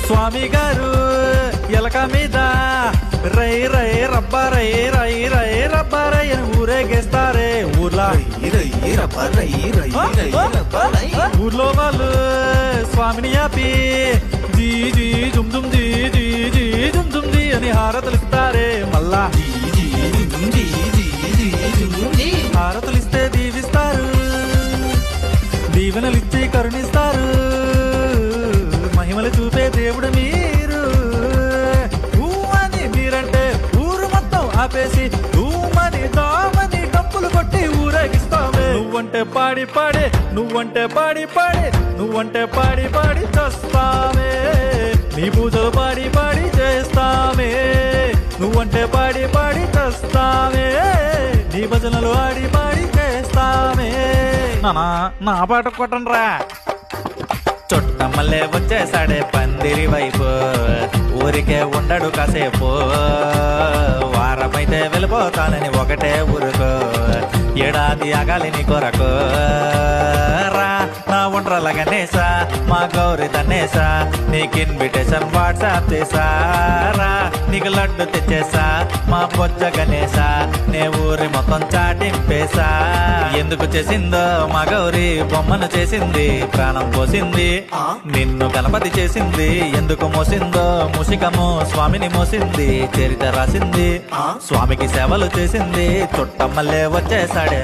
స్వామి గారు ఎలక మీద రై రై రబ్బా రై రై రై రబ్బా రై అని ఊరేగేస్తారే ఊర్లా. ఊర్లో వాళ్ళు స్వామిని ఆపి జీ జీ జుమ్ జుమ్ జీ జీ జీ జుమ్ జుమ్ జీ అని హారతులిస్తారే. మళ్ళా హారతులిస్తే దీవిస్తారు, దీవెనలిచ్చి కరుణిస్తారు. మహిమలు చూపే దేవుడు మీరు. ఊమని మీరంటే ఊరు మొత్తం ఆపేసి ఊమని దామని డప్పులు కొట్టి ఊరేగిస్తామే. నువ్వంటే పాడి పాడి, నువ్వంటే పాడి పాడి, నువ్వంటే పాడి పాడి చేస్తామే. నీ పూజలు పాడి పాడి చేస్తామే. నువ్వంటే పాడి పాడి చేస్తామే. నీ భజనలు ఆడి పాడి చేస్తామే. నా పాట కొట్టండ్రా. చుట్టమల్లే వచ్చేసాడే పందిరి వైపు, ఊరికే ఉండడు కాసేపు. వారమైతే వెళ్ళిపోతానని ఒకటే ఊరుకు, ఏడాది ఆగాలి నీ కొరకు. రా నా ఉండ్రల గణేశా, మా గౌరి తన్నేసా, నీకు ఇన్విటేషన్ వాట్సాప్ చేసారా. నీకు లడ్డు తెచ్చేసా మా బొజ్జ గణేశా, నే ఊరి మొత్తం చాటింపేసా. ఎందుకు చేసిందో మా గౌరి బొమ్మను చేసింది, ప్రాణం పోసింది. నిన్ను గణపతి చేసింది, ఎందుకు మోసిందో ముషికము స్వామిని మోసింది. చరిత్ర రాసింది, స్వామికి సేవలు చేసింది. చుట్టమల్లే వచ్చేసాడే,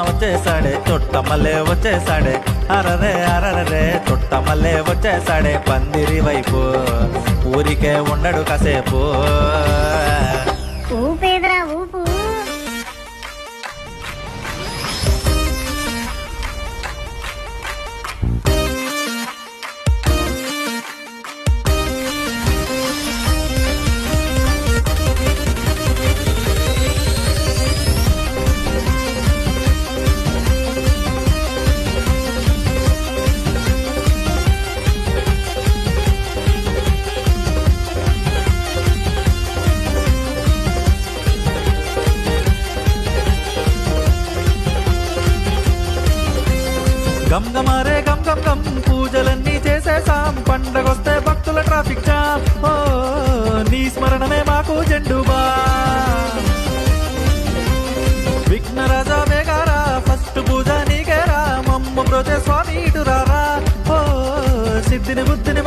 వచ్చేసాడే, చుట్టమల్లే వచ్చేసాడే. అరరే అరరే చుట్టమల్లే వచ్చేసాడే పందిరి వైపు, ఊరికే ఉండడు కాసేపు. ఊపేదరా ఊపు. గమ్గమారే గమ్ గమ్ గమ్ పూజలన్నీ చేసేసాం. పండగొస్తే భక్తుల ట్రాఫిక్ జామ్. ఓ నీ స్మరణమే మాకు జెండుబా. విఘ్నరాజా వేగారా, ఫస్ట్ పూజ నీకేరా. మమ్మ ప్రోజే స్వామి ఇటురారా. ఓ సిద్ధిని బుద్ధిని